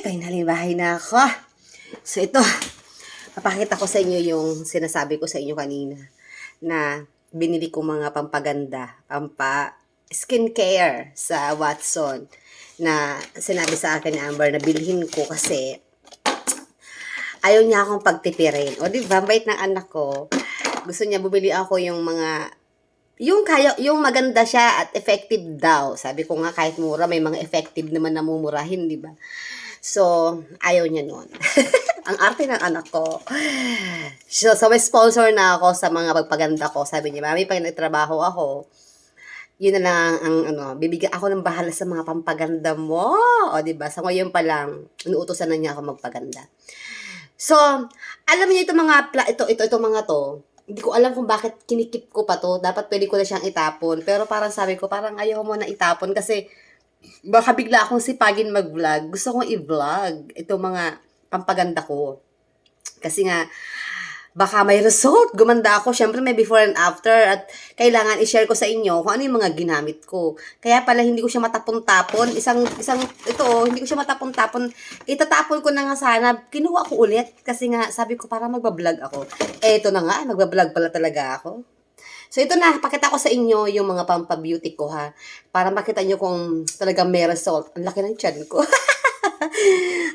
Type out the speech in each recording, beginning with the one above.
Finally, bahay na ako. So, ito, papakita ko sa inyo yung sinasabi ko sa inyo kanina na binili ko mga pampaganda, skincare sa Watson na sinabi sa akin ni Amber na bilhin ko kasi ayaw niya akong pagtipirin. O, di ba? Bait ng anak ko. Gusto niya bumili ako yung mga yung maganda siya at effective daw. Sabi ko nga kahit mura, may mga effective naman na mumurahin, di ba? So, ayaw niya nun. Ang arte ng anak ko. So, may sponsor na ako sa mga pagpaganda ko. Sabi niya, mami, pag nagtrabaho ako, yun na lang ang bibigyan ako ng bahala sa mga pampaganda mo. O, di ba? Sa ngayon pa lang, inuutosan na niya ako magpaganda. So, alam niyo itong mga to, hindi ko alam kung bakit kinikip ko pa to. Dapat pwede ko na siyang itapon. Pero parang sabi ko, parang ayaw mo na itapon kasi baka bigla akong sipagin mag-vlog. Gusto kong i-vlog itong mga pampaganda ko. Kasi nga, baka may result. Gumanda ako. Syempre may before and after. At kailangan i-share ko sa inyo kung ano yung mga ginamit ko. Kaya pala hindi ko siya matapon-tapon. Hindi ko siya matapon-tapon. Itatapon ko na nga sana. Kinuha ko ulit. Kasi nga, sabi ko para magbablog ako. Ito na nga, magbablog pala talaga ako. So, ito na, pakita ko sa inyo yung mga pampabeauty ko, ha. Para makita nyo kung talagang may result. Ang laki ng tiyan ko.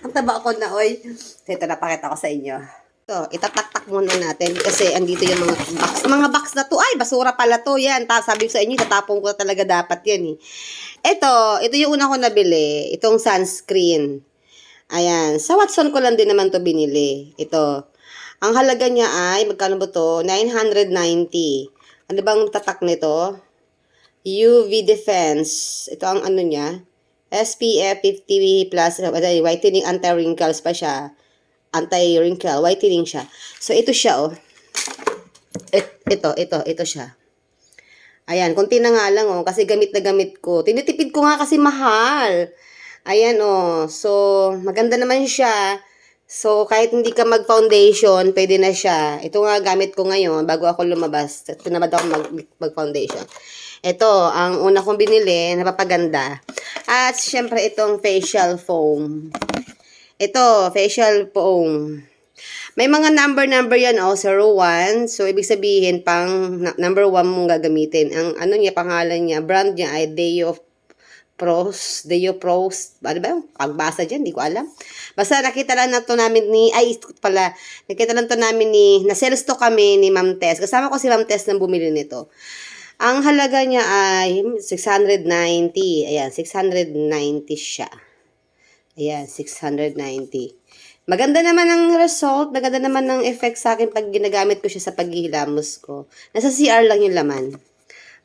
Ang taba ko na, oy. So, ito na, pakita ko sa inyo. Ito, itataktak muna natin kasi andito yung mga box. Mga box na to, ay, basura pala to, yan. Sabi ko sa inyo, itatapon ko talaga dapat yan, eh. Ito yung una ko nabili. Itong sunscreen. Ayan, sa Watson ko lang din naman to binili. Ito. Ang halaga niya ay, magkano ba to? 990. Ano bang tatak nito? UV Defense. Ito ang ano niya. SPF 50 plus, whitening, anti-wrinkles pa siya. Anti-wrinkle, whitening siya. So, ito siya, oh. Ito siya. Ayan, konti na nga lang, oh. Kasi gamit na gamit ko. Tinitipid ko nga kasi mahal. Ayan, oh. So, maganda naman siya. So, kahit hindi ka mag-foundation, pwede na siya. Ito nga gamit ko ngayon, bago ako lumabas. Tinamad ako mag-foundation. Ito, ang una kong binili, napapaganda. At, syempre, itong facial foam. Ito, facial foam. May mga number yan, oh, 01. So, ibig sabihin, pang number 1 mong gagamitin. Ang ano niya, pangalan niya, brand niya ay Deo Pros, ano ba yung pagbasa dyan, di ko alam. Basta nakita lang na to namin nakita lang to namin na-sales to kami ni Ma'am Tess. Kasama ko si Ma'am Tess nang bumili nito. Ang halaga niya ay 690. Ayan, 690 siya. Ayan, 690. Maganda naman ang result, maganda naman ang effect sa akin pag ginagamit ko siya sa paghihilamos ko. Nasa CR lang yung laman.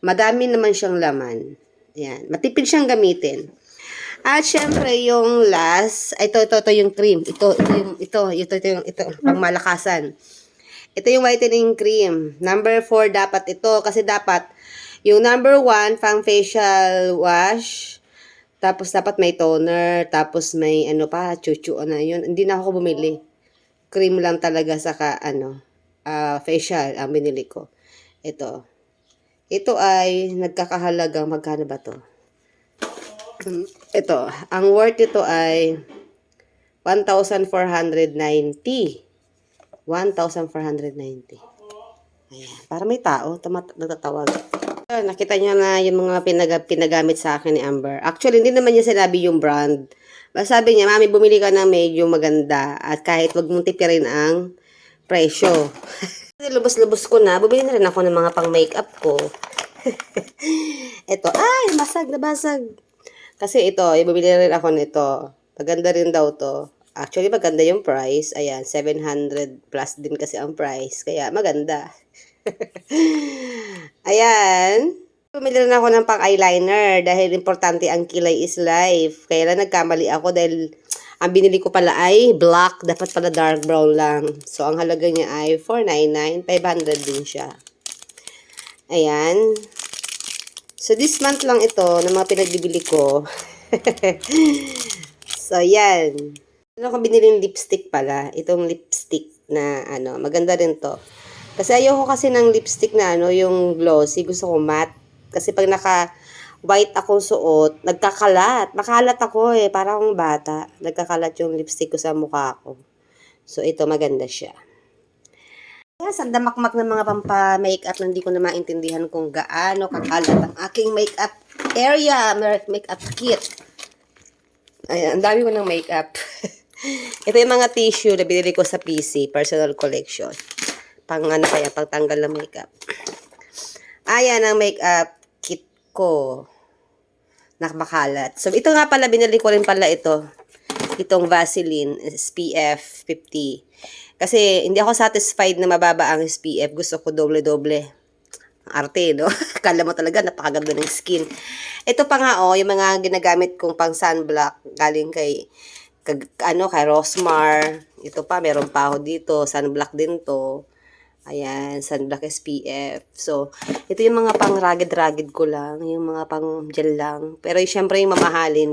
Madami naman siyang laman. Ayan, matipid siyang gamitin. At syempre yung last, ito yung cream. Ito, pang malakasan. Ito yung whitening cream. Number 4 dapat ito kasi dapat yung number 1 pang facial wash. Tapos dapat may toner, tapos may ano pa, chuchu na yun. Hindi na ako bumili. Cream lang talaga saka facial ang binili ko. Ito ay nagkakahalagang magkano ba to? Ito, ang worth ito ay 1,490. 1,490. Ayan, para may tao, nagtatawag. Nakita niya na yung mga pinagamit sa akin ni Amber. Actually, hindi naman niya sinabi yung brand. Basta sabi niya, mami, bumili ka ng medyo maganda at kahit wag mong tipirin ang presyo. Lubos-lubos ko na, bumili na rin ako ng mga pang makeup ko. Ito, ay, nabasag. Kasi ito, bumili na rin ako nito. Maganda rin daw to. Actually, maganda yung price. Ayan, 700 plus din kasi ang price. Kaya, maganda. Ayan. Bumili rin ako ng pang eyeliner dahil importante ang kilay is life. Kaya lang nagkamali ako dahil ang binili ko pala ay black. Dapat pala dark brown lang. So, ang halaga niya ay 499. 500 din siya. Ayan. So, this month lang ito ng mga pinagbibili ko. So, yan. Ano ko binili ng lipstick pala. Itong lipstick na maganda rin to. Kasi ayoko kasi ng lipstick na yung glossy. Gusto ko matte. Kasi pag white akong suot, nagkakalat. Makalat ako eh, parang akong bata. Nagkakalat yung lipstick ko sa mukha ko. So, ito maganda siya. Yes, ang damakmak ng mga pampa-makeup na hindi ko na maintindihan kung gaano kakalat ang aking makeup area, makeup kit. Ayan, ang dami ko ng makeup. Ito yung mga tissue na binili ko sa PC, personal collection. Pang ano kaya, pagtanggal ng makeup. Ayan ang makeup kit ko. Nakmakalat. So, ito nga pala, binili ko rin pala ito. Itong Vaseline SPF 50. Kasi hindi ako satisfied na mababa ang SPF. Gusto ko doble-doble. Arte, no? Kala mo talaga napakaganda ng skin. Ito pa nga, yung mga ginagamit kong pang sunblock galing kay Rosmar. Ito pa, meron pa ako dito. Sunblock din to. Ayan, sunblock SPF. So, ito yung mga pang ragged ko lang. Yung mga pang gel lang. Pero syempre yung mamahalin,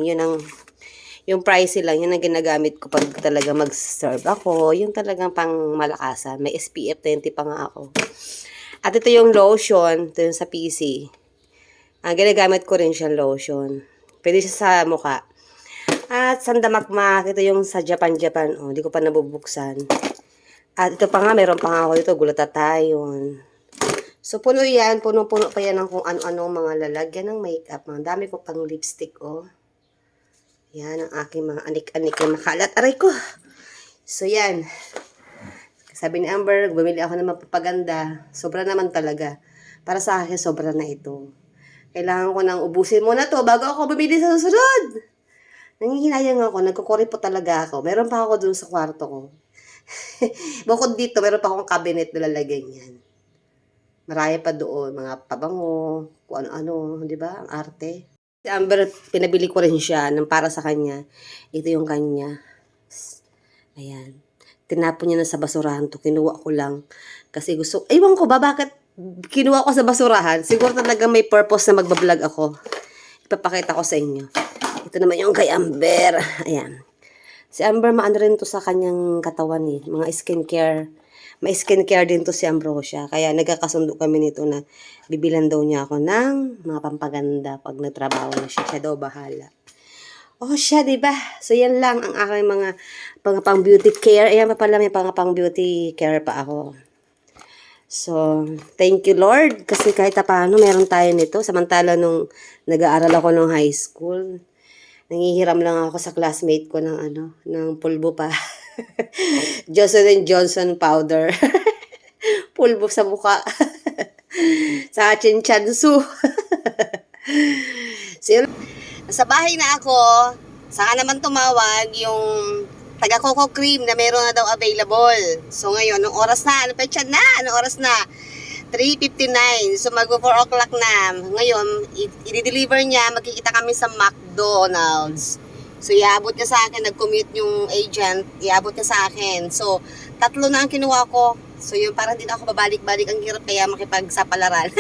yung pricey lang, yun ang ginagamit ko pag talaga mag-serve ako. Yung talagang pang malakasan. May SPF 20 pa nga ako. At ito yung lotion. Ito yung sa PC. Ang ginagamit ko rin siyang lotion. Pwede siya sa mukha. At sandamakmak. Ito yung sa Japan. Hindi ko pa nabubuksan. At ito pa nga, meron pa nga ako dito. Glutathione. So, puno yan. Puno-puno pa yan ng kung ano-ano mga lalagyan ng makeup. Ang dami ko pang lipstick, Yan ang aking mga anik-anik na makalat. Aray ko! So, yan. Sabi ni Amber, bumili ako ng mapapaganda. Sobra naman talaga. Para sa akin, sobra na ito. Kailangan ko nang ubusin muna to bago ako bumili sa susunod. Nangihinayang ako. Nagkukuri po talaga ako. Meron pa ako dun sa kwarto ko. Bukod dito, meron pa akong cabinet na lalagyan yan. Marami pa doon. Mga pabango, kung ano-ano. Di ba? Ang arte. Si Amber, pinabili ko rin siya ng para sa kanya. Ito yung kanya. Ayan. Tinapon niya na sa basurahan to. Kinuha ko lang. Kasi gusto, ewan ko ba, bakit kinuha ko sa basurahan? Siguro talaga may purpose na magbablog ako. Ipapakita ko sa inyo. Ito naman yung kay Amber. Ayan. Si Amber, maano rin to sa kanyang katawan eh. Mga skincare. May skincare din to si Ambrosia. Kaya nagkakasundo kami nito na bibilan daw niya ako ng mga pampaganda pag nagtrabaho na siya. Siya daw bahala. Siya, diba? So, yan lang ang aking mga pang beauty care. Ayan pa pala, may pang beauty care pa ako. So, thank you, Lord. Kasi kahit paano, meron tayo nito. Samantala nung nag-aaral ako nung high school, nangihiram lang ako sa classmate ko ng pulbo pa. Johnson & Johnson powder. Pulbo sa mukha. Sa chinchansu. So, sa bahay na ako, saka naman tumawag yung taga Coco Cream na meron na daw available. So ngayon, anong oras na? Anong petsa na? Anong oras na? 3:59. So mag 4 o'clock na. Ngayon, i-deliver niya. Magkikita kami sa McDonald's. So, iabot niya sa akin, nag-commute yung agent, iabot niya sa akin. So, 3 na ang kinuha ko. So, yun, parang hindi na ako babalik-balik. Ang hirap kaya makipagsapalaran.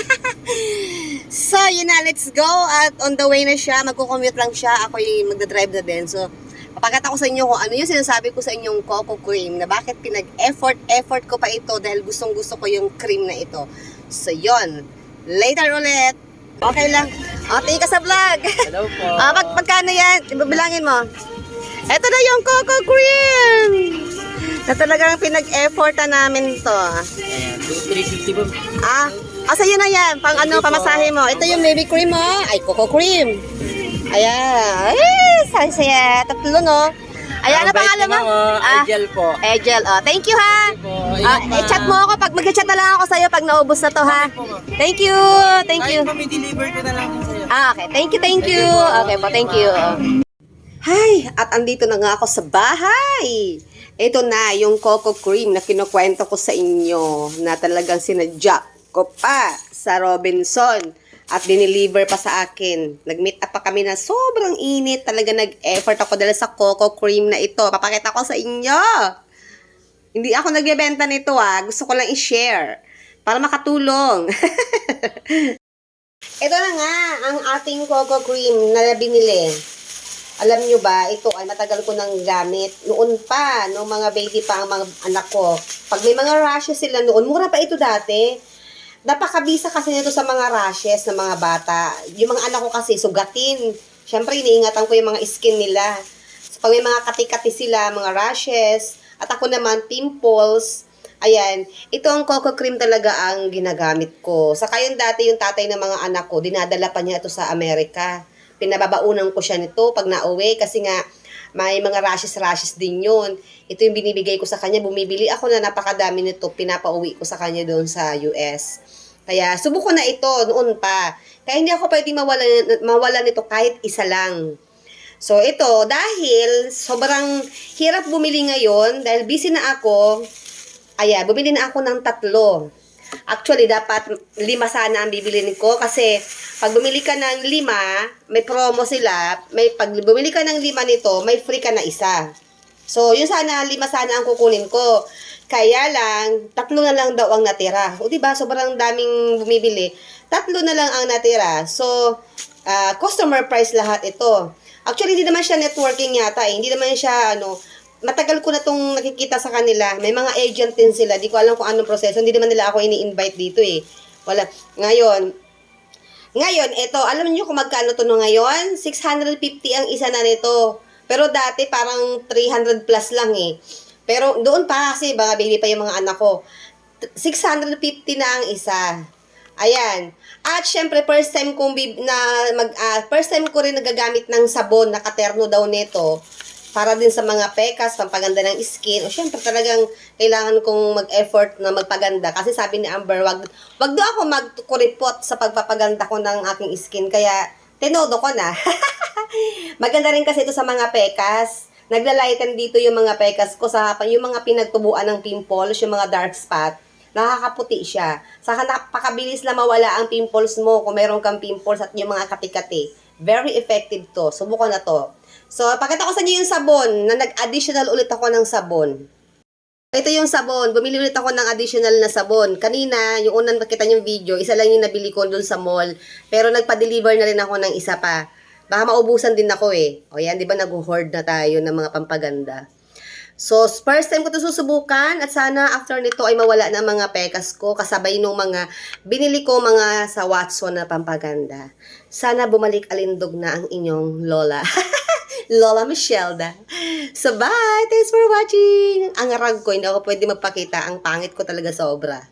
So, yun na, let's go. At on the way na siya, magko-commute lang siya. Ako yung magdadrive na din. So, papakita ko sa inyo kung ano yung sinasabi ko sa inyong Coco Cream, na bakit pinag-effort ko pa ito dahil gustong-gusto ko yung cream na ito. So, yun. Later ulit. Okay lang. Tingin ka sa vlog. Hello po. Pagkano yan? Ibabilangin mo. Ito na yung Coco Cream. Na talagang pinag-effortan namin to. Ayan, 350 po. Sa'yo na yan. Pamasahe mo. Ito yung baby cream mo. Ay, Coco Cream. Ayan. Ay, saya. 3, no? Ayan, ano pangalan mo? Angel po. Angel. Thank you, ha. I-chat mo ako. Mag-chat na lang ako sa'yo pag naubos na to, ha. Thank you. Thank you. Kahit pa may deliver ko na lang sa'yo. Okay. Thank you. Okay po, thank you. Hi! At andito na nga ako sa bahay. Ito na yung Coco Cream na kinukwento ko sa inyo na talagang sinadya ko pa sa Robinson. At dineliver pa sa akin. Nag-meet up pa kami na sobrang init. Talaga nag-effort ako dahil sa Coco Cream na ito. Papakita ko sa inyo. Hindi ako nagbebenta nito Gusto ko lang i-share. Para makatulong. Ito na nga ang ating Coco Cream na binili. Alam nyo ba, ito ay matagal ko nang gamit. Noon pa, mga baby pa ang mga anak ko. Pag may mga rashes sila noon, mura pa ito dati. napakabisa kasi nito sa mga rashes ng mga bata. Yung mga anak ko kasi sugatin. Siyempre, iniingatan ko yung mga skin nila. So, pag may mga kati-kati sila, mga rashes, at ako naman, pimples, ayan, ito ang coco cream talaga ang ginagamit ko. Saka yung dati, yung tatay ng mga anak ko, dinadala pa niya ito sa Amerika. Pinababaunan ko siya nito pag nauwi kasi nga, may mga rashes din yun. Ito yung binibigay ko sa kanya. Bumibili ako na napakadami nito. Pinapauwi ko sa kanya doon sa US. Kaya subuko na ito noon pa. Kaya hindi ako pwede mawala nito kahit isa lang. So ito, dahil sobrang hirap bumili ngayon, dahil busy na ako, bumili na ako ng 3. Actually, dapat 5 sana ang bibilin ko kasi pag bumili ka ng 5, may promo sila. Pag bumili ka ng 5 nito, may free ka na isa. So, yun sana, 5 sana ang kukunin ko. Kaya lang, 3 na lang daw ang natira. O, diba? Sobrang daming bumibili. 3 na lang ang natira. So, customer price lahat ito. Actually, hindi naman siya networking yata eh. Hindi naman siya, matagal ko na itong nakikita sa kanila. May mga agent din sila. Di ko alam kung anong proseso. Hindi naman nila ako ini-invite dito eh. Wala. Ngayon, ito, alam niyo kung magkano to no ngayon? 650 ang isa na nito. Pero dati parang 300 plus lang eh. Pero doon pa kasi, mga baby pa yung mga anak ko. 650 na ang isa. Ayan. At syempre, first time ko rin nagagamit ng sabon, nakaterno daw nito. Para din sa mga pekas, pampaganda ng skin. O syempre talagang kailangan kong mag-effort na magpaganda. Kasi sabi ni Amber, wag daw ako magkuripot sa pagpapaganda ko ng aking skin. Kaya, tinodo ko na. Maganda rin kasi ito sa mga pekas. Naglalighten dito yung mga pekas ko. Yung mga pinagtubuan ng pimples, yung mga dark spot, nakakaputi siya. Saka napakabilis na mawala ang pimples mo kung meron kang pimples at yung mga kati-kati. Very effective to. Subukan na to. So, pakita ko sa inyo yung sabon na nag-additional ulit ako ng sabon. Ito yung sabon. Bumili ulit ako ng additional na sabon. Kanina, yung unang nakita yung video, isa lang yung nabili ko doon sa mall. Pero nagpa-deliver na rin ako ng isa pa. Baka maubusan din ako eh. O yan, di ba nag-hoard na tayo ng mga pampaganda. So, first time ko ito susubukan at sana after nito ay mawala na ang mga pekas ko kasabay nung mga binili ko mga sa Watson na pampaganda. Sana bumalik alindog na ang inyong lola. Lola Michelda. So, bye! Thanks for watching! Ang arag ko, hindi ako pwede magpakita. Ang pangit ko talaga sobra.